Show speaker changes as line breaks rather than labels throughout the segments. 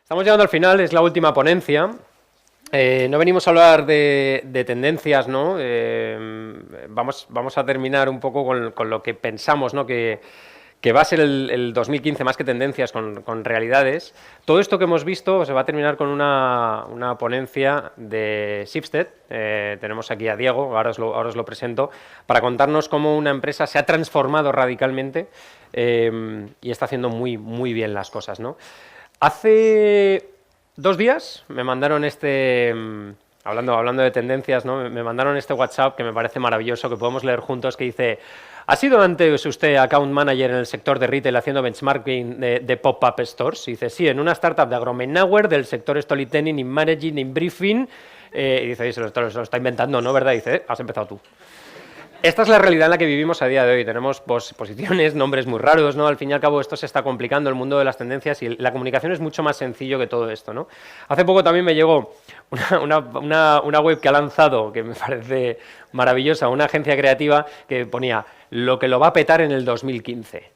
Estamos llegando al final, es la última ponencia. No venimos a hablar de tendencias, ¿no? Vamos a terminar un poco con lo que pensamos, ¿no? Que va a ser el 2015 más que tendencias, con realidades. Todo esto que hemos visto se va a terminar con una ponencia de Schibsted. Tenemos aquí a Diego, ahora os lo presento, para contarnos cómo una empresa se ha transformado radicalmente y está haciendo muy, muy bien las cosas, ¿no? Hace 2 días me mandaron hablando de tendencias, ¿no? Me mandaron este WhatsApp que me parece maravilloso, que podemos leer juntos, que dice: ¿ha sido antes usted account manager en el sector de retail haciendo benchmarking de pop-up stores? Y dice: sí, en una startup de agromanagement del sector storytelling y managing y briefing. Y dice: se lo está inventando, ¿no? ¿Verdad? Y dice: has empezado tú. Esta es la realidad en la que vivimos a día de hoy. Tenemos posiciones, nombres muy raros, ¿no? Al fin y al cabo esto se está complicando, el mundo de las tendencias, y la comunicación es mucho más sencillo que todo esto, ¿no? Hace poco también me llegó una web que ha lanzado, que me parece maravillosa, una agencia creativa que ponía: lo que lo va a petar en el 2015.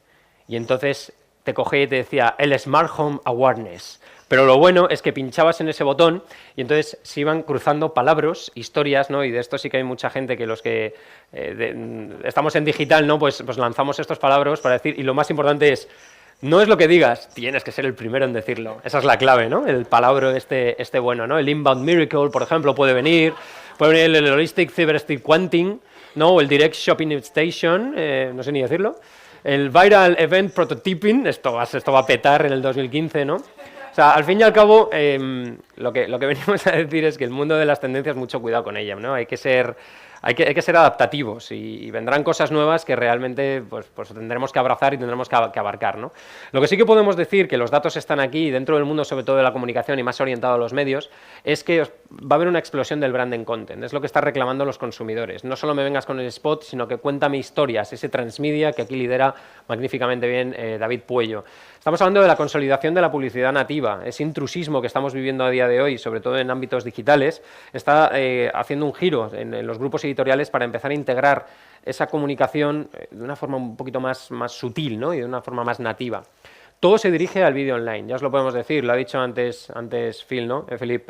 Y entonces te cogía y te decía: el Smart Home Awareness. Pero lo bueno es que pinchabas en ese botón y entonces se iban cruzando palabras, historias, ¿no? Y de esto sí que hay mucha gente que los que estamos en digital, ¿no? Pues lanzamos estos palabras para decir, y lo más importante es: no es lo que digas, tienes que ser el primero en decirlo. Esa es la clave, ¿no? El palabra este bueno, ¿no? El Inbound Miracle, por ejemplo, puede venir el Holistic Cyberstic Quanting, ¿no? O el Direct Shopping Station, no sé ni decirlo. El Viral Event Prototyping, esto va a petar en el 2015, ¿no? O sea, al fin y al cabo, lo que venimos a decir es que el mundo de las tendencias, mucho cuidado con ella, ¿no? Hay que ser adaptativos y vendrán cosas nuevas que realmente pues tendremos que abrazar y tendremos que abarcar, ¿no? Lo que sí que podemos decir, que los datos están aquí dentro del mundo, sobre todo de la comunicación y más orientado a los medios, es que va a haber una explosión del branding content. Es lo que están reclamando los consumidores. No solo me vengas con el spot, sino que cuéntame historias, ese transmedia que aquí lidera magníficamente bien David Puello. Estamos hablando de la consolidación de la publicidad nativa. Ese intrusismo que estamos viviendo a día de hoy, sobre todo en ámbitos digitales, está haciendo un giro en los grupos editoriales para empezar a integrar esa comunicación de una forma un poquito más sutil, ¿no? Y de una forma más nativa. Todo se dirige al vídeo online, ya os lo podemos decir, lo ha dicho antes Phil, ¿no? Philip,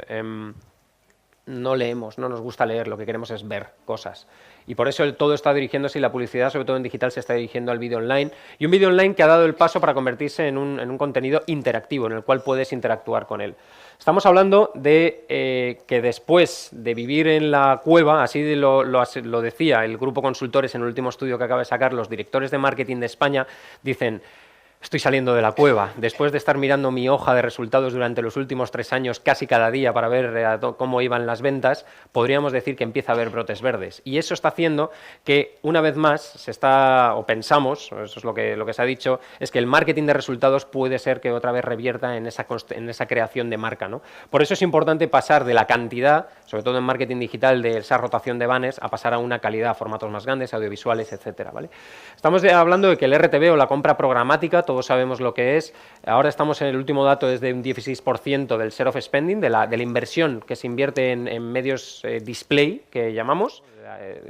no leemos, no nos gusta leer, lo que queremos es ver cosas. Y por eso todo está dirigiéndose, y la publicidad, sobre todo en digital, se está dirigiendo al vídeo online. Y un vídeo online que ha dado el paso para convertirse en un contenido interactivo, en el cual puedes interactuar con él. Estamos hablando de que después de vivir en la cueva, así lo decía el grupo Consultores en el último estudio que acaba de sacar, los directores de marketing de España dicen: estoy saliendo de la cueva. Después de estar mirando mi hoja de resultados durante los últimos 3 años casi cada día para ver cómo iban las ventas, podríamos decir que empieza a haber brotes verdes. Y eso está haciendo que, una vez más, pensamos, eso es lo que se ha dicho, es que el marketing de resultados puede ser que otra vez revierta en esa creación de marca, ¿no? Por eso es importante pasar de la cantidad, sobre todo en marketing digital, de esa rotación de banners, a pasar a una calidad, formatos más grandes, audiovisuales, etcétera, ¿vale? Estamos hablando de que el RTV, o la compra programática, todos sabemos lo que es. Ahora estamos en el último dato, es de un 16% del share of spending, de la inversión que se invierte en medios display, que llamamos.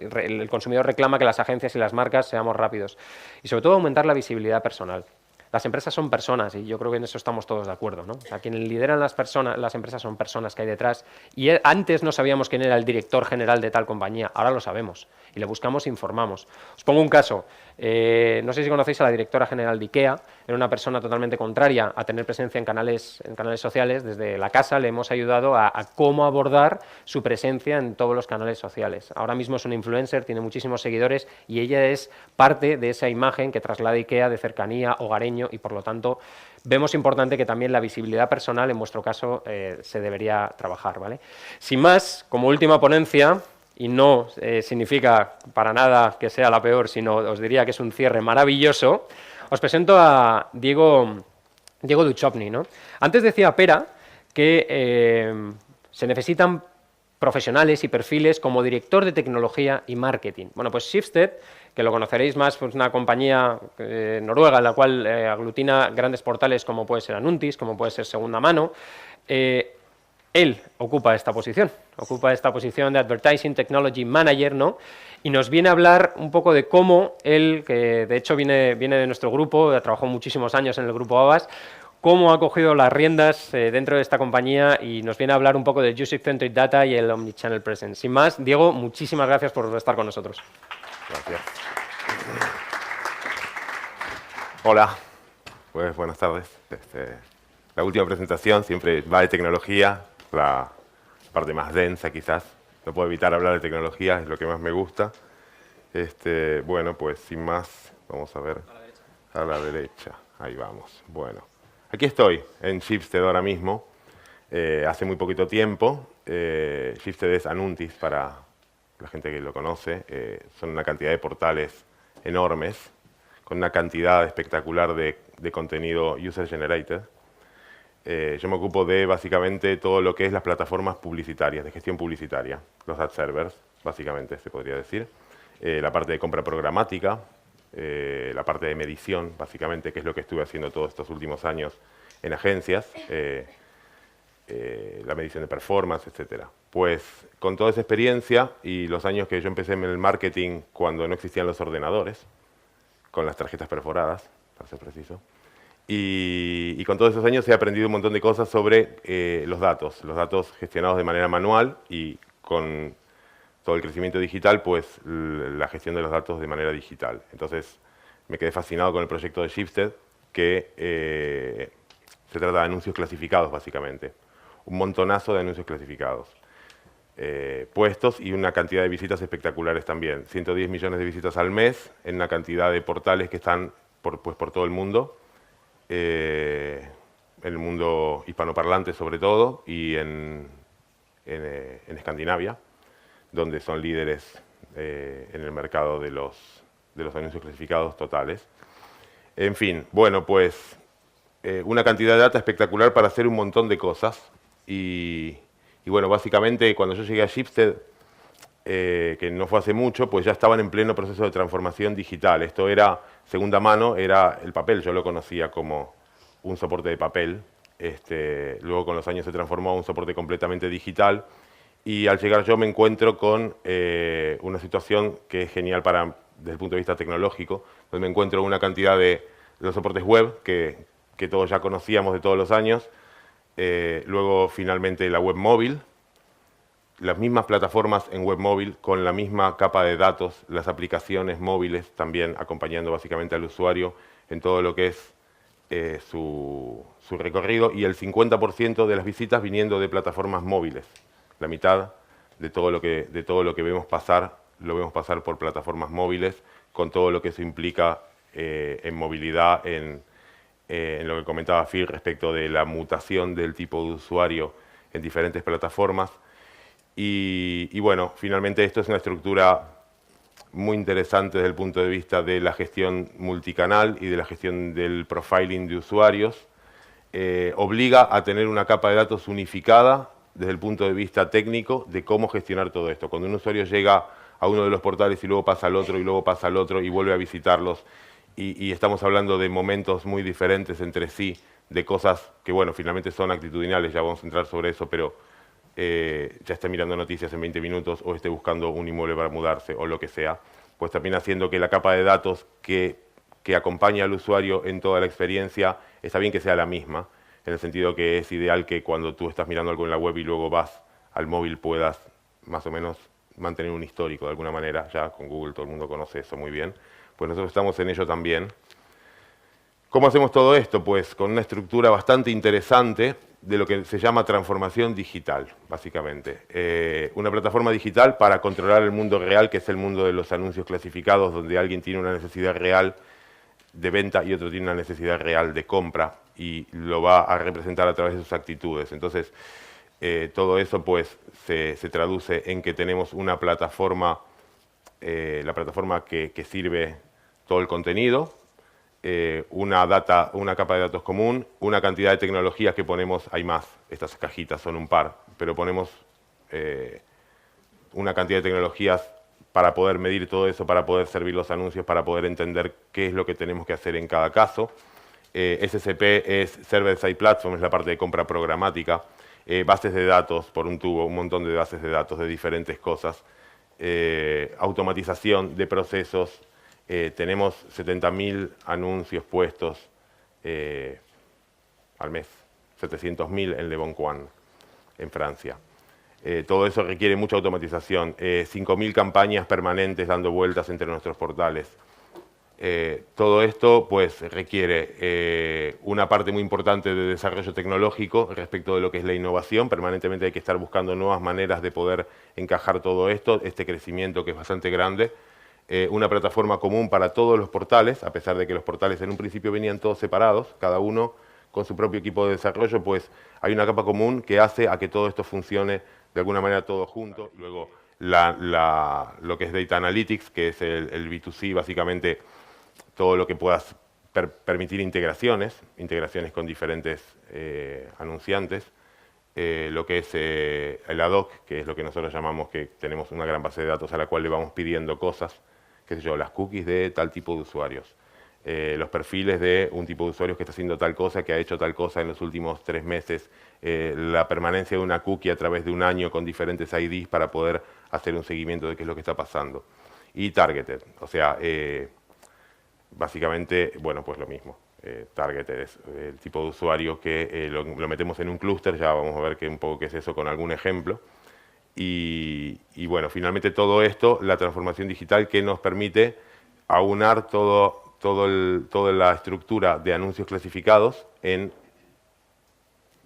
El consumidor reclama que las agencias y las marcas seamos rápidos. Y sobre todo aumentar la visibilidad personal. Las empresas son personas, y yo creo que en eso estamos todos de acuerdo, ¿no? O sea, quienes lideran las empresas son personas que hay detrás, y antes no sabíamos quién era el director general de tal compañía, ahora lo sabemos, y le buscamos e informamos. Os pongo un caso. No sé si conocéis a la directora general de IKEA. Era una persona totalmente contraria a tener presencia en canales sociales. Desde la casa le hemos ayudado a cómo abordar su presencia en todos los canales sociales. Ahora mismo es una influencer, tiene muchísimos seguidores, y ella es parte de esa imagen que traslada IKEA de cercanía, hogareño, y por lo tanto vemos importante que también la visibilidad personal, en vuestro caso, se debería trabajar, ¿vale? Sin más, como última ponencia, y no significa para nada que sea la peor, sino os diría que es un cierre maravilloso, os presento a Diego Duchovny, ¿no? Antes decía Pera que se necesitan profesionales y perfiles como director de tecnología y marketing. Bueno, pues Schibsted, que lo conoceréis más, pues una compañía noruega en la cual aglutina grandes portales como puede ser Anuntis, como puede ser Segunda Mano. Él ocupa esta posición de Advertising Technology Manager, ¿no? Y nos viene a hablar un poco de cómo él, que de hecho viene de nuestro grupo, trabajó muchísimos años en el grupo Avas, cómo ha cogido las riendas dentro de esta compañía y nos viene a hablar un poco del User Centric Data y el Omnichannel Presence. Sin más, Diego, muchísimas gracias por estar con nosotros.
Gracias. Hola, pues buenas tardes. La última presentación siempre va de tecnología, la parte más densa quizás. No puedo evitar hablar de tecnología, es lo que más me gusta. Bueno, pues sin más, vamos a ver a la derecha. Ahí vamos. Bueno, aquí estoy en Schibsted ahora mismo. Hace muy poquito tiempo. Schibsted es Anuntis para la gente que lo conoce. Son una cantidad de portales enormes, con una cantidad espectacular de contenido user-generated. Yo me ocupo de básicamente todo lo que es las plataformas publicitarias, de gestión publicitaria, los ad servers, básicamente se podría decir. La parte de compra programática, la parte de medición, básicamente, que es lo que estuve haciendo todos estos últimos años en agencias, la medición de performance, etcétera. Pues con toda esa experiencia y los años que yo empecé en el marketing cuando no existían los ordenadores, con las tarjetas perforadas, para ser preciso, y con todos esos años he aprendido un montón de cosas sobre los datos gestionados de manera manual y con todo el crecimiento digital, pues la gestión de los datos de manera digital. Entonces me quedé fascinado con el proyecto de Schibsted, que se trata de anuncios clasificados básicamente, un montonazo de anuncios clasificados. Puestos y una cantidad de visitas espectaculares también. 110 millones de visitas al mes en una cantidad de portales que están por todo el mundo. En el mundo hispanoparlante sobre todo y en Escandinavia, donde son líderes en el mercado de los anuncios clasificados totales. En fin, bueno, pues una cantidad de data espectacular para hacer un montón de cosas y bueno, básicamente cuando yo llegué a Schibsted, que no fue hace mucho, pues ya estaban en pleno proceso de transformación digital. Esto era segunda mano, era el papel, yo lo conocía como un soporte de papel. Luego con los años se transformó a un soporte completamente digital y al llegar yo me encuentro con una situación que es genial desde el punto de vista tecnológico, donde me encuentro una cantidad de los soportes web que todos ya conocíamos de todos los años, luego finalmente la web móvil, las mismas plataformas en web móvil con la misma capa de datos, las aplicaciones móviles también acompañando básicamente al usuario en todo lo que es su recorrido y el 50% de las visitas viniendo de plataformas móviles. La mitad de todo lo que vemos pasar, lo vemos pasar por plataformas móviles con todo lo que eso implica en movilidad, en lo que comentaba Phil respecto de la mutación del tipo de usuario en diferentes plataformas. Y bueno, finalmente esto es una estructura muy interesante desde el punto de vista de la gestión multicanal y de la gestión del profiling de usuarios. Obliga a tener una capa de datos unificada desde el punto de vista técnico de cómo gestionar todo esto. Cuando un usuario llega a uno de los portales y luego pasa al otro y luego pasa al otro y vuelve a visitarlos y estamos hablando de momentos muy diferentes entre sí, de cosas que, bueno, finalmente son actitudinales, ya vamos a entrar sobre eso, pero ya esté mirando noticias en 20 minutos o esté buscando un inmueble para mudarse o lo que sea, pues termina haciendo que la capa de datos que acompaña al usuario en toda la experiencia, está bien que sea la misma, en el sentido que es ideal que cuando tú estás mirando algo en la web y luego vas al móvil puedas más o menos mantener un histórico de alguna manera, ya con Google todo el mundo conoce eso muy bien, pues nosotros estamos en ello también. ¿Cómo hacemos todo esto? Pues con una estructura bastante interesante de lo que se llama transformación digital, básicamente. Una plataforma digital para controlar el mundo real, que es el mundo de los anuncios clasificados, donde alguien tiene una necesidad real de venta y otro tiene una necesidad real de compra y lo va a representar a través de sus actitudes. Entonces, todo eso pues se traduce en que tenemos una plataforma, la plataforma que sirve todo el contenido, una capa de datos común, una cantidad de tecnologías que ponemos, hay más, estas cajitas son un par, pero ponemos una cantidad de tecnologías para poder medir todo eso, para poder servir los anuncios, para poder entender qué es lo que tenemos que hacer en cada caso. SSP es Server Side Platform, es la parte de compra programática, bases de datos por un tubo, un montón de bases de datos de diferentes cosas, automatización de procesos. Tenemos 70.000 anuncios puestos al mes, 700.000 en Le Bon Coin, en Francia. Todo eso requiere mucha automatización, 5.000 campañas permanentes dando vueltas entre nuestros portales. Todo esto pues requiere una parte muy importante de desarrollo tecnológico respecto de lo que es la innovación. Permanentemente hay que estar buscando nuevas maneras de poder encajar todo esto, este crecimiento que es bastante grande. Una plataforma común para todos los portales, a pesar de que los portales en un principio venían todos separados, cada uno con su propio equipo de desarrollo, pues hay una capa común que hace a que todo esto funcione de alguna manera todo junto. Luego lo que es Data Analytics, que es el B2C, básicamente todo lo que puedas permitir integraciones con diferentes anunciantes. Lo que es el ad hoc, que es lo que nosotros llamamos que tenemos una gran base de datos a la cual le vamos pidiendo cosas, qué sé yo, las cookies de tal tipo de usuarios, los perfiles de un tipo de usuarios que está haciendo tal cosa, que ha hecho tal cosa en los últimos 3 meses, la permanencia de una cookie a través de un año con diferentes IDs para poder hacer un seguimiento de qué es lo que está pasando. Y targeted, o sea, básicamente, bueno, pues lo mismo. Targeted es el tipo de usuario que lo metemos en un clúster, ya vamos a ver un poco qué es eso con algún ejemplo. Y bueno, finalmente todo esto, la transformación digital que nos permite aunar toda la estructura de anuncios clasificados en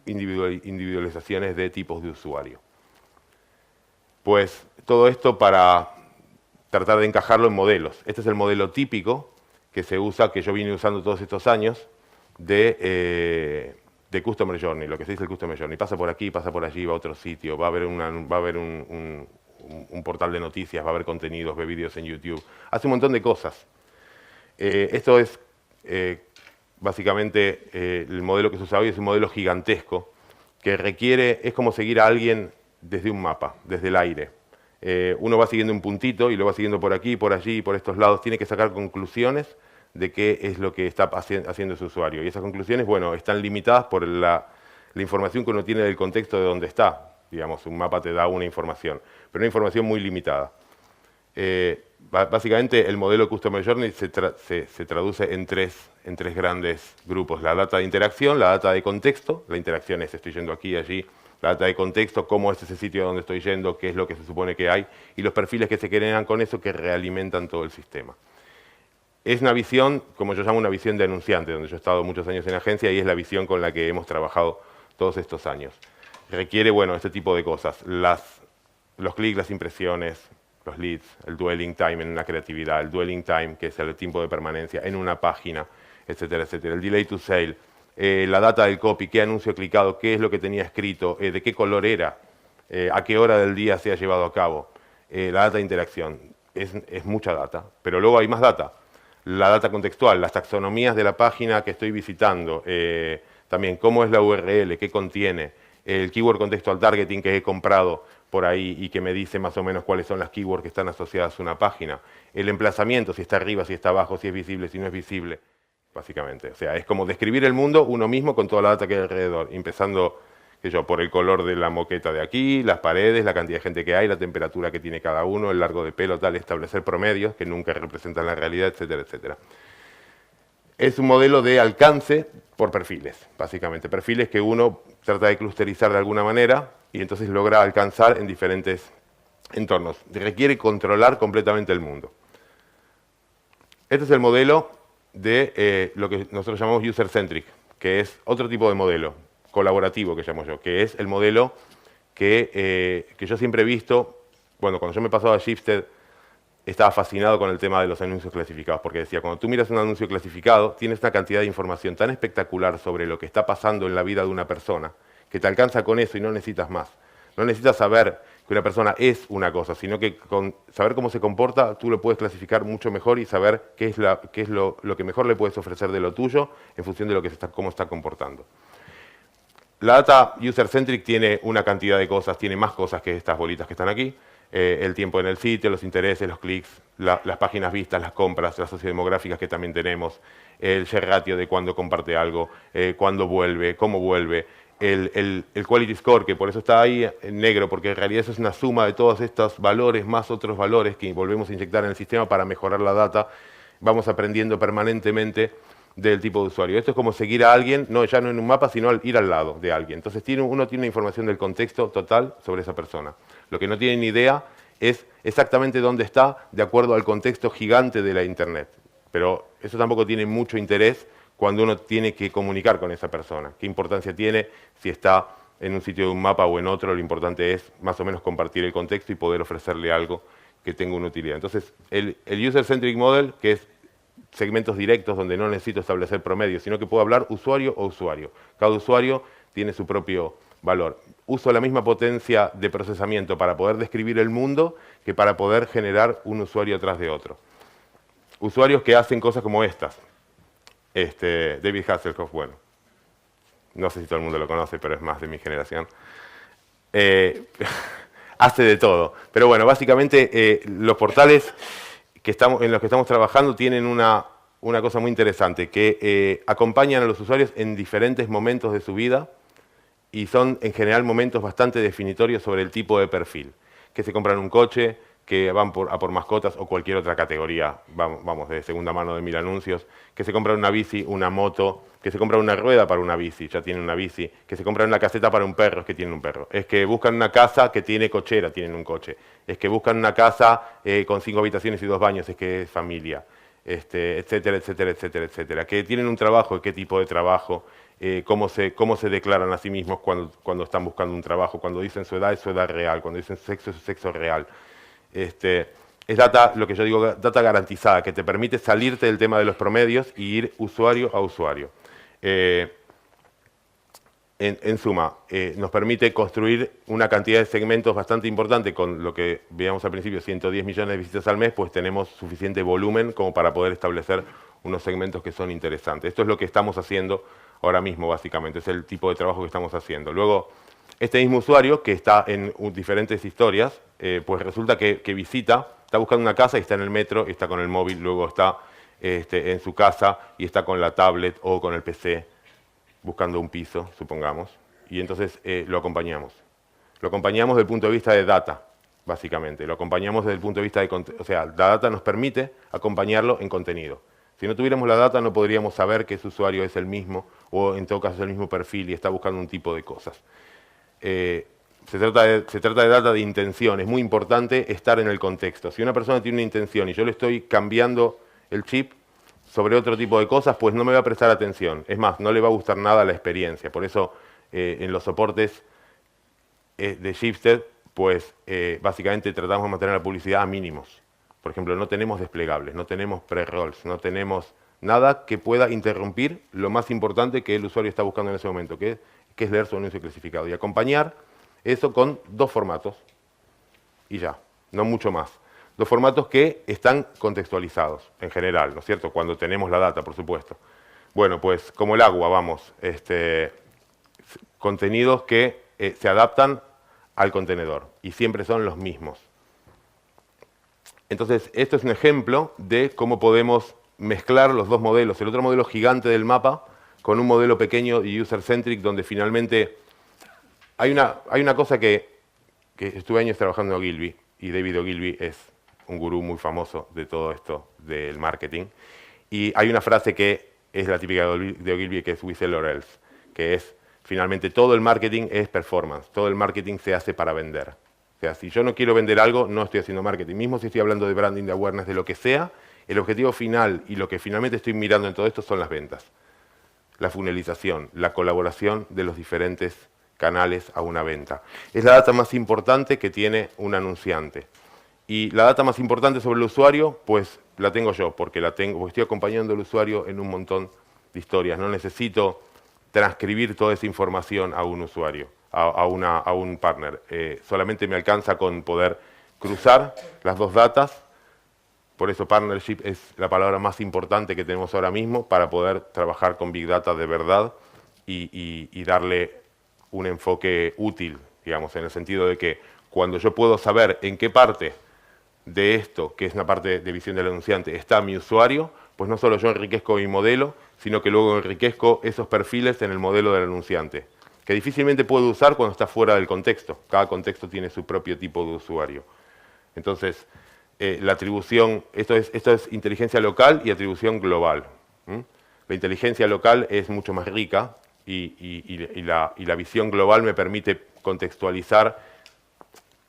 individualizaciones de tipos de usuario. Pues todo esto para tratar de encajarlo en modelos. Este es el modelo típico que se usa, que yo vine usando todos estos años, de Customer Journey, lo que se dice el Customer Journey. Pasa por aquí, pasa por allí, va a otro sitio, va a haber un portal de noticias, va a haber contenidos, ve vídeos en YouTube. Hace un montón de cosas. Esto es básicamente el modelo que se usa hoy, es un modelo gigantesco que requiere, es como seguir a alguien desde un mapa, desde el aire. Uno va siguiendo un puntito y lo va siguiendo por aquí, por allí, por estos lados. Tiene que sacar conclusiones de qué es lo que está haciendo ese usuario. Y esas conclusiones, bueno, están limitadas por la información que uno tiene del contexto de donde está. Digamos, un mapa te da una información, pero una información muy limitada. Básicamente, el modelo Customer Journey se traduce en tres grandes grupos. La data de interacción, la data de contexto. La interacción es estoy yendo aquí y allí. La data de contexto, cómo es ese sitio donde estoy yendo, qué es lo que se supone que hay, y los perfiles que se generan con eso que realimentan todo el sistema. Es una visión, como yo llamo una visión de anunciante, donde yo he estado muchos años en agencia y es la visión con la que hemos trabajado todos estos años. Requiere, bueno, este tipo de cosas, los clics, las impresiones, los leads, el dwelling time en una creatividad, el dwelling time, que es el tiempo de permanencia en una página, etcétera, etcétera, el delay to sale, la data del copy, qué anuncio clicado, qué es lo que tenía escrito, de qué color era, a qué hora del día se ha llevado a cabo, la data de interacción. Es mucha data, pero luego hay más data. La data contextual, las taxonomías de la página que estoy visitando, también cómo es la URL, qué contiene, el keyword contextual targeting que he comprado por ahí y que me dice más o menos cuáles son las keywords que están asociadas a una página, el emplazamiento, si está arriba, si está abajo, si es visible, si no es visible. Básicamente, o sea, es como describir el mundo uno mismo con toda la data que hay alrededor, empezando por el color de la moqueta de aquí, las paredes, la cantidad de gente que hay, la temperatura que tiene cada uno, el largo de pelo, tal, establecer promedios que nunca representan la realidad, etcétera, etcétera. Es un modelo de alcance por perfiles, básicamente, perfiles que uno trata de clusterizar de alguna manera y entonces logra alcanzar en diferentes entornos. Requiere controlar completamente el mundo. Este es el modelo de lo que nosotros llamamos user-centric, que es otro tipo de modelo, colaborativo que llamo yo, que es el modelo que yo siempre he visto, bueno, cuando yo me pasaba a Shifted, estaba fascinado con el tema de los anuncios clasificados, porque decía, cuando tú miras un anuncio clasificado, tienes una cantidad de información tan espectacular sobre lo que está pasando en la vida de una persona, que te alcanza con eso y no necesitas más. No necesitas saber que una persona es una cosa, sino que con saber cómo se comporta, tú lo puedes clasificar mucho mejor y saber qué es lo que mejor le puedes ofrecer de lo tuyo en función de cómo está comportando. La data user-centric tiene una cantidad de cosas, tiene más cosas que estas bolitas que están aquí. El tiempo en el sitio, los intereses, los clics, las páginas vistas, las compras, las sociodemográficas que también tenemos, el share ratio de cuándo comparte algo, cuándo vuelve, cómo vuelve, el quality score, que por eso está ahí en negro, porque en realidad eso es una suma de todos estos valores más otros valores que volvemos a inyectar en el sistema para mejorar la data. Vamos aprendiendo permanentemente del tipo de usuario. Esto es como seguir a alguien, no, ya no en un mapa, sino ir al lado de alguien. Entonces uno tiene una información del contexto total sobre esa persona. Lo que no tiene ni idea es exactamente dónde está de acuerdo al contexto gigante de la Internet. Pero eso tampoco tiene mucho interés cuando uno tiene que comunicar con esa persona. ¿Qué importancia tiene si está en un sitio de un mapa o en otro? Lo importante es más o menos compartir el contexto y poder ofrecerle algo que tenga una utilidad. Entonces, el User-Centric Model, que es segmentos directos donde no necesito establecer promedios, sino que puedo hablar usuario o usuario. Cada usuario tiene su propio valor. Uso la misma potencia de procesamiento para poder describir el mundo que para poder generar un usuario atrás de otro. Usuarios que hacen cosas como estas. David Hasselhoff, bueno, no sé si todo el mundo lo conoce, pero es más de mi generación. Hace de todo. Pero bueno, básicamente los portales en los que estamos trabajando tienen una cosa muy interesante, que acompañan a los usuarios en diferentes momentos de su vida y son en general momentos bastante definitorios sobre el tipo de perfil. Que se compran un coche, que van a por mascotas o cualquier otra categoría, vamos, de segunda mano de 1000 anuncios, que se compran una bici, una moto, que se compran una rueda para una bici, ya tienen una bici, que se compran una caseta para un perro, es que tienen un perro, es que buscan una casa que tiene cochera, tienen un coche, es que buscan una casa con 5 habitaciones y 2 baños, es que es familia, etcétera, etcétera, etcétera, etcétera, que tienen un trabajo, qué tipo de trabajo, cómo se declaran a sí mismos cuando están buscando un trabajo, cuando dicen su edad es su edad real, cuando dicen sexo es su sexo real. Es data, lo que yo digo, data garantizada, que te permite salirte del tema de los promedios y ir usuario a usuario. En suma, nos permite construir una cantidad de segmentos bastante importante, con lo que veíamos al principio, 110 millones de visitas al mes, pues tenemos suficiente volumen como para poder establecer unos segmentos que son interesantes. Esto es lo que estamos haciendo ahora mismo, básicamente, es el tipo de trabajo que estamos haciendo. Luego, este mismo usuario, que está en diferentes historias, pues resulta que visita, está buscando una casa y está en el metro, y está con el móvil, luego está en su casa y está con la tablet o con el PC, buscando un piso, supongamos, y entonces lo acompañamos. Lo acompañamos desde el punto de vista de data, básicamente. Lo acompañamos desde el punto de vista de... O sea, la data nos permite acompañarlo en contenido. Si no tuviéramos la data, no podríamos saber que ese usuario es el mismo, o en todo caso es el mismo perfil y está buscando un tipo de cosas. Se trata de data de intención. Es muy importante estar en el contexto. Si una persona tiene una intención y yo le estoy cambiando el chip sobre otro tipo de cosas, pues no me va a prestar atención. Es más, no le va a gustar nada la experiencia. Por eso, en los soportes de Shipstead, pues básicamente tratamos de mantener la publicidad a mínimos. Por ejemplo, no tenemos desplegables, no tenemos pre-rolls, no tenemos nada que pueda interrumpir lo más importante que el usuario está buscando en ese momento, que es leer su anuncio clasificado. Y acompañar eso con 2 formatos, y ya, no mucho más. 2 formatos que están contextualizados, en general, ¿no es cierto? Cuando tenemos la data, por supuesto. Bueno, pues como el agua, vamos, contenidos que se adaptan al contenedor, y siempre son los mismos. Entonces, esto es un ejemplo de cómo podemos mezclar los 2 modelos, el otro modelo gigante del mapa, con un modelo pequeño y user-centric, donde finalmente hay una cosa que estuve años trabajando en Ogilvy, y David Ogilvy es un gurú muy famoso de todo esto del marketing, y hay una frase que es la típica de Ogilvy, que es "we sell or else", que es, finalmente, todo el marketing es performance, todo el marketing se hace para vender. O sea, si yo no quiero vender algo, no estoy haciendo marketing. Mismo si estoy hablando de branding, de awareness, de lo que sea, el objetivo final y lo que finalmente estoy mirando en todo esto son las ventas. La funnelización, la colaboración de los diferentes canales a una venta. Es la data más importante que tiene un anunciante. Y la data más importante sobre el usuario, pues la tengo yo, porque estoy acompañando al usuario en un montón de historias. No necesito transcribir toda esa información a un usuario, a un partner. Solamente me alcanza con poder cruzar las 2 datas. Por eso partnership es la palabra más importante que tenemos ahora mismo para poder trabajar con Big Data de verdad y darle un enfoque útil, digamos, en el sentido de que cuando yo puedo saber en qué parte de esto, que es una parte de visión del anunciante, está mi usuario, pues no solo yo enriquezco mi modelo, sino que luego enriquezco esos perfiles en el modelo del anunciante, que difícilmente puedo usar cuando está fuera del contexto. Cada contexto tiene su propio tipo de usuario. Entonces, la atribución, esto es inteligencia local y atribución global. La inteligencia local es mucho más rica y la visión global me permite contextualizar,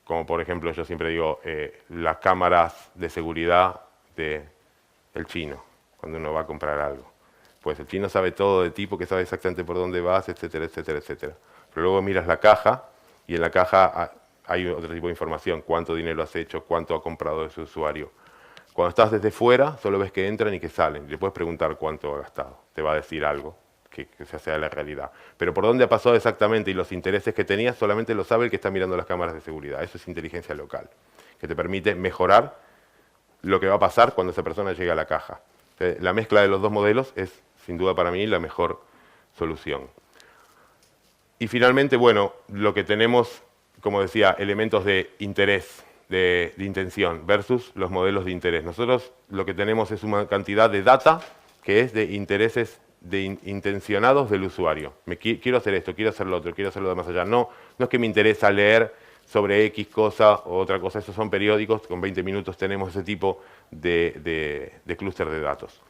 como por ejemplo yo siempre digo, las cámaras de seguridad del chino, cuando uno va a comprar algo. Pues el chino sabe todo de ti porque sabe exactamente por dónde vas, etcétera, etcétera, etcétera. Pero luego miras la caja y en la caja hay otro tipo de información, cuánto dinero has hecho, cuánto ha comprado ese usuario. Cuando estás desde fuera, solo ves que entran y que salen. Le puedes preguntar cuánto ha gastado. Te va a decir algo que se hace a la realidad. Pero por dónde ha pasado exactamente y los intereses que tenía, solamente lo sabe el que está mirando las cámaras de seguridad. Eso es inteligencia local, que te permite mejorar lo que va a pasar cuando esa persona llegue a la caja. La mezcla de los dos modelos es, sin duda para mí, la mejor solución. Y finalmente, bueno, lo que tenemos, como decía, elementos de interés, de intención, versus los modelos de interés. Nosotros lo que tenemos es una cantidad de data que es de intereses intencionados del usuario. Quiero hacer esto, quiero hacer lo otro, quiero hacerlo de más allá. No es que me interesa leer sobre X cosa o otra cosa. Esos son periódicos, con 20 minutos tenemos ese tipo de clúster de datos.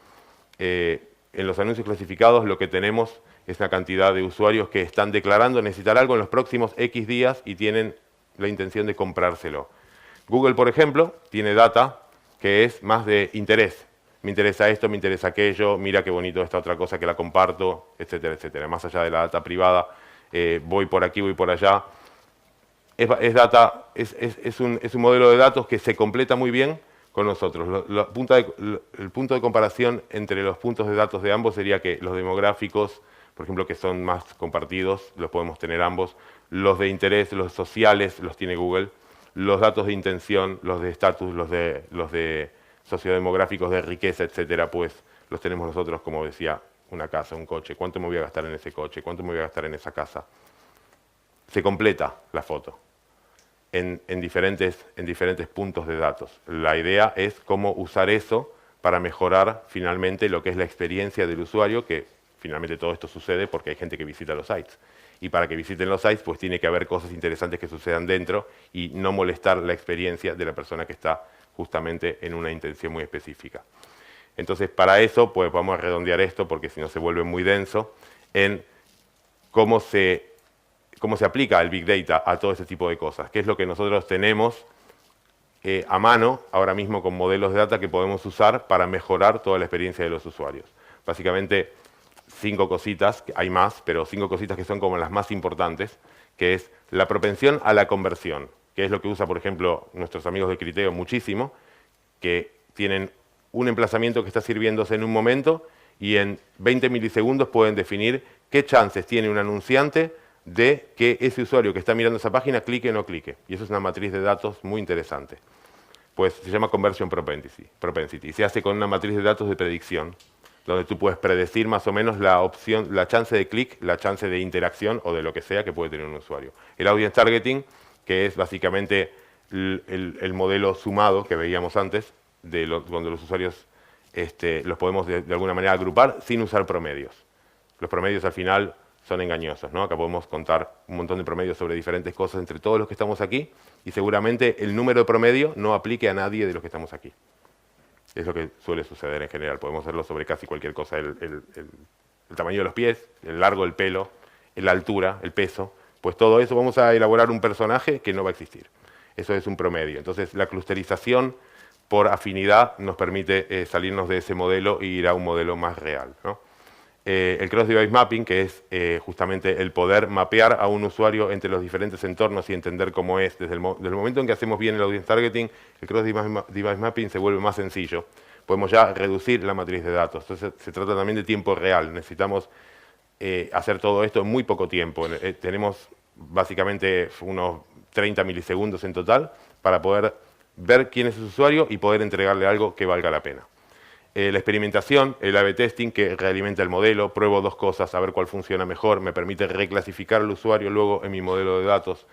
En los anuncios clasificados lo que tenemos es una cantidad de usuarios que están declarando necesitar algo en los próximos X días y tienen la intención de comprárselo. Google, por ejemplo, tiene data que es más de interés. Me interesa esto, me interesa aquello, mira qué bonito esta otra cosa que la comparto, etcétera, etcétera. Más allá de la data privada, voy por aquí, voy por allá. Es un modelo de datos que se completa muy bien con nosotros. El punto de comparación entre los puntos de datos de ambos sería que los demográficos, por ejemplo, que son más compartidos, los podemos tener ambos. Los de interés, los sociales, los tiene Google. Los datos de intención, los de estatus, los de sociodemográficos, de riqueza, etcétera, pues los tenemos nosotros, como decía, una casa, un coche. ¿Cuánto me voy a gastar en ese coche? ¿Cuánto me voy a gastar en esa casa? Se completa la foto en diferentes puntos de datos. La idea es cómo usar eso para mejorar finalmente lo que es la experiencia del usuario, que finalmente todo esto sucede porque hay gente que visita los sites. Y para que visiten los sites, pues tiene que haber cosas interesantes que sucedan dentro y no molestar la experiencia de la persona que está justamente en una intención muy específica. Entonces, para eso, pues vamos a redondear esto, porque si no se vuelve muy denso, en cómo se aplica el Big Data a todo ese tipo de cosas. ¿Qué es lo que nosotros tenemos a mano ahora mismo con modelos de data que podemos usar para mejorar toda la experiencia de los usuarios? Básicamente, 5 cositas, hay más, pero 5 cositas que son como las más importantes, que es la propensión a la conversión, que es lo que usa, por ejemplo, nuestros amigos de Criteo muchísimo, que tienen un emplazamiento que está sirviéndose en un momento y en 20 milisegundos pueden definir qué chances tiene un anunciante de que ese usuario que está mirando esa página clique o no clique. Y eso es una matriz de datos muy interesante. Pues se llama Conversion Propensity. Y se hace con una matriz de datos de predicción, donde tú puedes predecir más o menos la chance de clic, la chance de interacción o de lo que sea que puede tener un usuario. El Audience Targeting, que es básicamente el modelo sumado que veíamos antes, cuando los usuarios los podemos de alguna manera agrupar sin usar promedios. Los promedios al final son engañosos, ¿no? Acá podemos contar un montón de promedios sobre diferentes cosas entre todos los que estamos aquí y seguramente el número de promedio no aplique a nadie de los que estamos aquí. Es lo que suele suceder en general. Podemos hacerlo sobre casi cualquier cosa. El tamaño de los pies, el largo del pelo, la altura, el peso. Pues todo eso vamos a elaborar un personaje que no va a existir. Eso es un promedio. Entonces la clusterización por afinidad nos permite salirnos de ese modelo e ir a un modelo más real, ¿no? El Cross-Device Mapping, que es justamente el poder mapear a un usuario entre los diferentes entornos y entender cómo es. Desde el momento en que hacemos bien el Audience Targeting, el Cross-Device Mapping se vuelve más sencillo. Podemos ya reducir la matriz de datos. Entonces se trata también de tiempo real. Necesitamos hacer todo esto en muy poco tiempo. Tenemos básicamente unos 30 milisegundos en total para poder ver quién es ese usuario y poder entregarle algo que valga la pena. La experimentación, el A/B testing, que realimenta el modelo, pruebo 2 cosas, a ver cuál funciona mejor, me permite reclasificar al usuario luego en mi modelo de datos.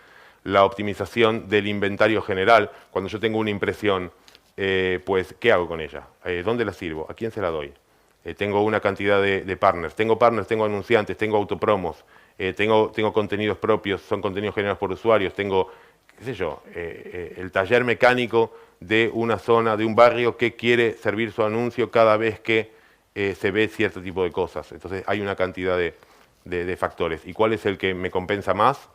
La optimización del inventario general, cuando yo tengo una impresión, pues, ¿qué hago con ella? ¿Dónde la sirvo? ¿A quién se la doy? Tengo una cantidad de partners, tengo anunciantes, tengo autopromos, tengo contenidos propios, son contenidos generados por usuarios, tengo, qué sé yo, el taller mecánico de una zona, de un barrio que quiere servir su anuncio cada vez que se ve cierto tipo de cosas. Entonces hay una cantidad de factores. ¿Y cuál es el que me compensa más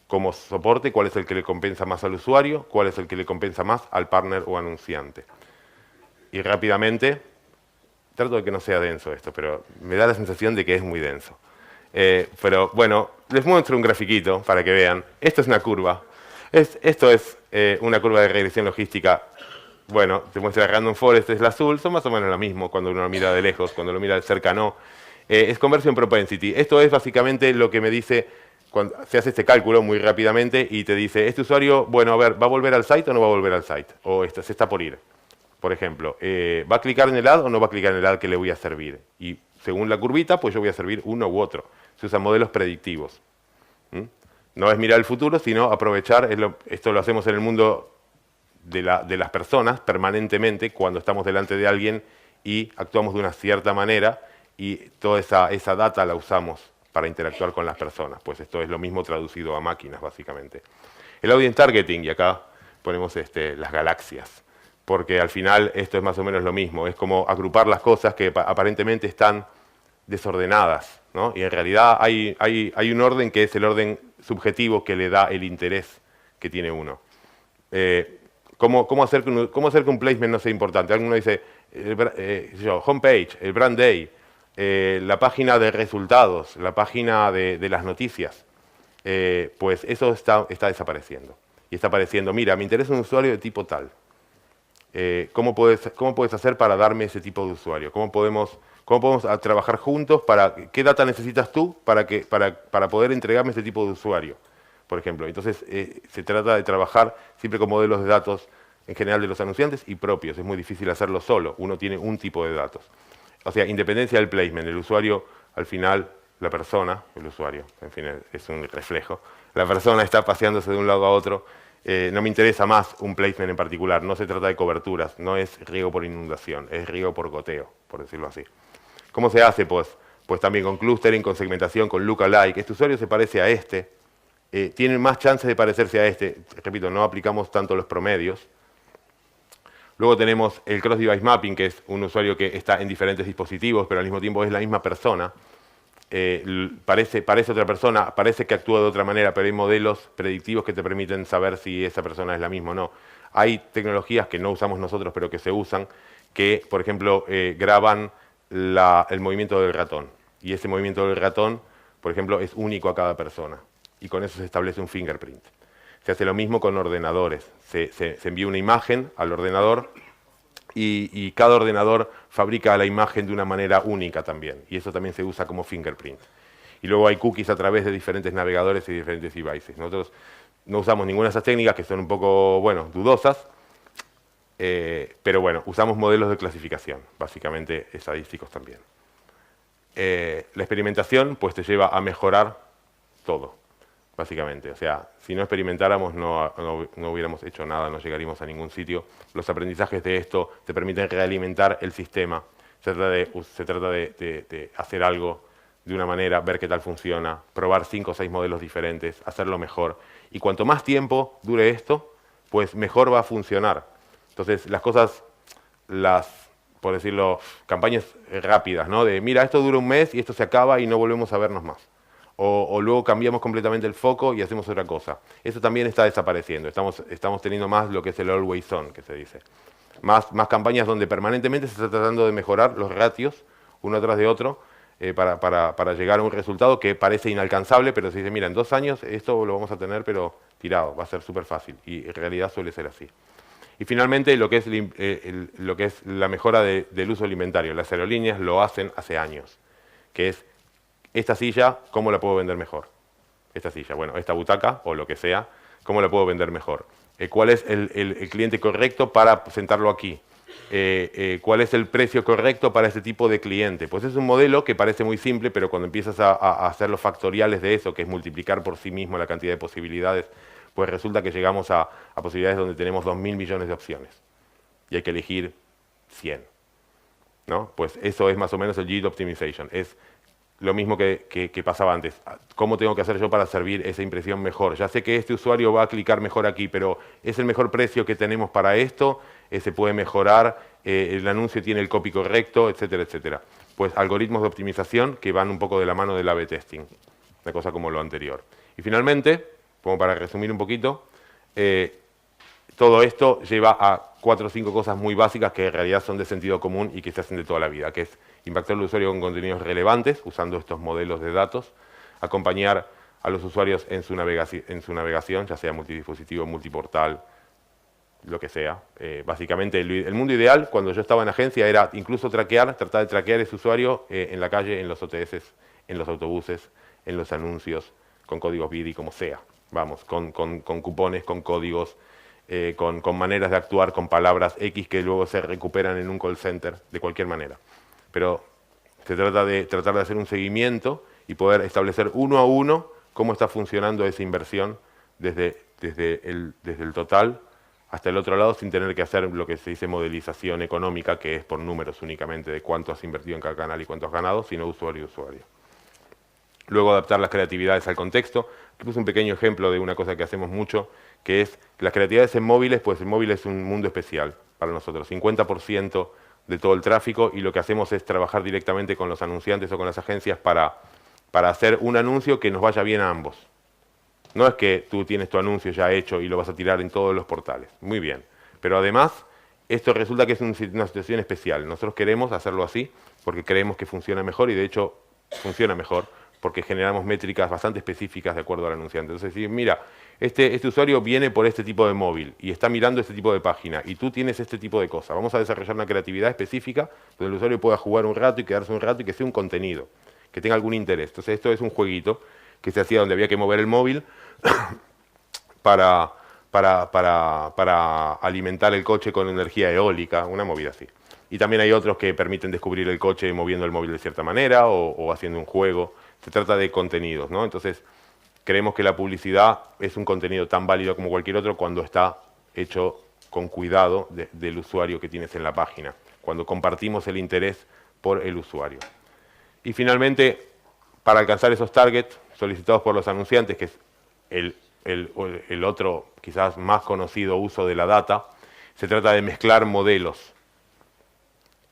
como soporte? ¿Cuál es el que le compensa más al usuario? ¿Cuál es el que le compensa más al partner o anunciante? Y rápidamente, trato de que no sea denso esto, pero me da la sensación de que es muy denso. Pero bueno, les muestro un grafiquito para que vean. Esto es una curva. Esto es una curva de regresión logística. Bueno, te muestra Random Forest, es el azul, son más o menos lo mismo cuando uno lo mira de lejos, cuando lo mira de cerca no. Es Conversion Propensity. Esto es básicamente lo que me dice, cuando se hace este cálculo muy rápidamente y te dice, este usuario, bueno, a ver, ¿va a volver al site o no va a volver al site? O se está por ir. Por ejemplo, ¿va a clicar en el ad o no va a clicar en el ad que le voy a servir? Y según la curvita, pues yo voy a servir uno u otro. Se usan modelos predictivos. No es mirar el futuro, sino aprovechar, esto lo hacemos en el mundo de las personas permanentemente, cuando estamos delante de alguien y actuamos de una cierta manera y toda esa data la usamos para interactuar con las personas. Pues esto es lo mismo traducido a máquinas, básicamente. El Audience Targeting, y acá ponemos las galaxias, porque al final esto es más o menos lo mismo, es como agrupar las cosas que aparentemente están desordenadas, ¿no? Y en realidad hay un orden que es el orden subjetivo que le da el interés que tiene uno. ¿Cómo hacer que un placement no sea importante? Alguno dice, homepage, el brand day, la página de resultados, la página de las noticias. Pues eso está desapareciendo. Y está apareciendo, mira, me interesa un usuario de tipo tal. ¿Cómo puedes hacer para darme ese tipo de usuario? ¿Cómo podemos trabajar juntos? ¿Qué data necesitas tú para poder entregarme ese tipo de usuario? Por ejemplo, entonces se trata de trabajar siempre con modelos de datos en general de los anunciantes y propios. Es muy difícil hacerlo solo. Uno tiene un tipo de datos. O sea, independencia del placement. El usuario, al final, la persona, el usuario, en fin, es un reflejo. La persona está paseándose de un lado a otro. No me interesa más un placement en particular, no se trata de coberturas, no es riego por inundación, es riego por goteo, por decirlo así. ¿Cómo se hace? Pues también con clustering, con segmentación, con lookalike. Este usuario se parece a tiene más chances de parecerse a repito, no aplicamos tanto los promedios. Luego tenemos el cross-device mapping, que es un usuario que está en diferentes dispositivos, pero al mismo tiempo es la misma persona. Parece otra persona, parece que actúa de otra manera, pero hay modelos predictivos que te permiten saber si esa persona es la misma o no. Hay tecnologías que no usamos nosotros, pero que se usan, que, por ejemplo, graban el movimiento del ratón. Y ese movimiento del ratón, por ejemplo, es único a cada persona. Y con eso se establece un fingerprint. Se hace lo mismo con ordenadores. Se envía una imagen al ordenador y cada ordenador fabrica la imagen de una manera única también. Y eso también se usa como fingerprint. Y luego hay cookies a través de diferentes navegadores y diferentes devices. Nosotros no usamos ninguna de esas técnicas que son un poco, bueno, dudosas, pero bueno, usamos modelos de clasificación, básicamente estadísticos también. La experimentación pues te lleva a mejorar todo, básicamente. O sea, si no experimentáramos no hubiéramos hecho nada, no llegaríamos a ningún sitio. Los aprendizajes de esto te permiten realimentar el sistema. Se trata de hacer algo de una manera, ver qué tal funciona, probar 5 o 6 modelos diferentes, hacerlo mejor. Y cuanto más tiempo dure esto, pues mejor va a funcionar. Entonces, las cosas, por decirlo, campañas rápidas, ¿no? De, mira, esto dura un mes y esto se acaba y no volvemos a vernos más. O luego cambiamos completamente el foco y hacemos otra cosa. Eso también está desapareciendo. Estamos teniendo más lo que es el always on, que se dice. Más campañas donde permanentemente se está tratando de mejorar los ratios, uno tras de otro, para llegar a un resultado que parece inalcanzable, pero se dice, mira, en 2 años esto lo vamos a tener, pero tirado, va a ser súper fácil. Y en realidad suele ser así. Y finalmente, lo que es la mejora del uso alimentario. Las aerolíneas lo hacen hace años, que es esta silla, ¿cómo la puedo vender mejor? Esta silla, bueno, esta butaca o lo que sea, ¿cómo la puedo vender mejor? ¿Cuál es el cliente correcto para sentarlo aquí? ¿Cuál es el precio correcto para este tipo de cliente? Pues es un modelo que parece muy simple, pero cuando empiezas a hacer los factoriales de eso, que es multiplicar por sí mismo la cantidad de posibilidades, pues resulta que llegamos a posibilidades donde tenemos 2.000 millones de opciones. Y hay que elegir 100. ¿No? Pues eso es más o menos el JIT Optimization. Es lo mismo que pasaba antes. ¿Cómo tengo que hacer yo para servir esa impresión mejor? Ya sé que este usuario va a clicar mejor aquí, pero ¿es el mejor precio que tenemos para esto? ¿Se puede mejorar? ¿El anuncio tiene el copy correcto? Etcétera, etcétera. pues algoritmos de optimización que van un poco de la mano del A/B testing, una cosa como lo anterior. Y finalmente, como para resumir un poquito, todo esto lleva a 4 o 5 cosas muy básicas que en realidad son de sentido común y que se hacen de toda la vida, que es impactar al usuario con contenidos relevantes, usando estos modelos de datos, acompañar a los usuarios en su navegación, ya sea multidispositivo, multiportal, lo que sea. Básicamente, el mundo ideal, cuando yo estaba en agencia, era incluso tratar de traquear ese usuario en la calle, en los OTS, en los autobuses, en los anuncios, con códigos BIDI, como sea. Vamos, con cupones, con códigos, con maneras de actuar, con palabras X que luego se recuperan en un call center, de cualquier manera. Pero se trata de tratar de hacer un seguimiento y poder establecer uno a uno cómo está funcionando esa inversión desde el total hasta el otro lado, sin tener que hacer lo que se dice modelización económica, que es por números únicamente de cuánto has invertido en cada canal y cuánto has ganado, sino usuario a usuario. Luego adaptar las creatividades al contexto. Aquí puse un pequeño ejemplo de una cosa que hacemos mucho, que es que las creatividades en móviles, pues el móvil es un mundo especial para nosotros, 50% de todo el tráfico, y lo que hacemos es trabajar directamente con los anunciantes o con las agencias para hacer un anuncio que nos vaya bien a ambos. No es que tú tienes tu anuncio ya hecho y lo vas a tirar en todos los portales. Muy bien. Pero además, esto resulta que es una situación especial. Nosotros queremos hacerlo así porque creemos que funciona mejor y de hecho funciona mejor porque generamos métricas bastante específicas de acuerdo al anunciante. Entonces, si mira, este usuario viene por este tipo de móvil y está mirando este tipo de página y tú tienes este tipo de cosas. Vamos a desarrollar una creatividad específica donde el usuario pueda jugar un rato y quedarse un rato y que sea un contenido, que tenga algún interés. Entonces, esto es un jueguito que se hacía donde había que mover el móvil para alimentar el coche con energía eólica, una movida así. Y también hay otros que permiten descubrir el coche moviendo el móvil de cierta manera o haciendo un juego. Se trata de contenidos, ¿no? Entonces, creemos que la publicidad es un contenido tan válido como cualquier otro cuando está hecho con cuidado del usuario que tienes en la página, cuando compartimos el interés por el usuario. Y finalmente, para alcanzar esos targets solicitados por los anunciantes, que es el otro quizás más conocido uso de la data, se trata de mezclar modelos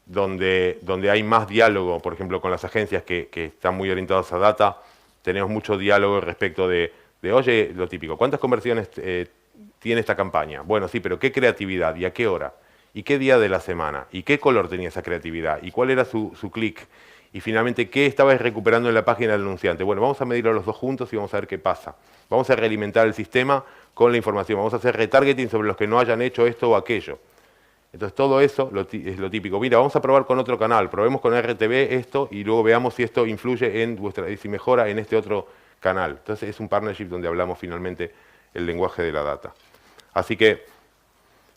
donde hay más diálogo, por ejemplo, con las agencias que están muy orientadas a data. Tenemos mucho diálogo respecto de oye, lo típico, ¿cuántas conversiones tiene esta campaña? Bueno, sí, pero ¿qué creatividad? ¿Y a qué hora? ¿Y qué día de la semana? ¿Y qué color tenía esa creatividad? ¿Y cuál era su clic? Y finalmente, ¿qué estabais recuperando en la página del anunciante? Bueno, vamos a medirlo los dos juntos y vamos a ver qué pasa. Vamos a realimentar el sistema con la información. Vamos a hacer retargeting sobre los que no hayan hecho esto o aquello. Entonces, todo eso es lo típico. Mira, vamos a probar con otro canal. Probemos con RTV esto y luego veamos si esto influye en si mejora en este otro canal. Entonces, es un partnership donde hablamos finalmente el lenguaje de la data. Así que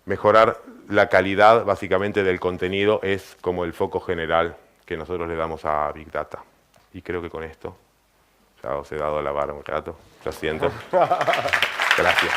mejorar la calidad, básicamente, del contenido es como el foco general que nosotros le damos a Big Data. Y creo que con esto ya os he dado la vara un rato. Lo siento. Gracias.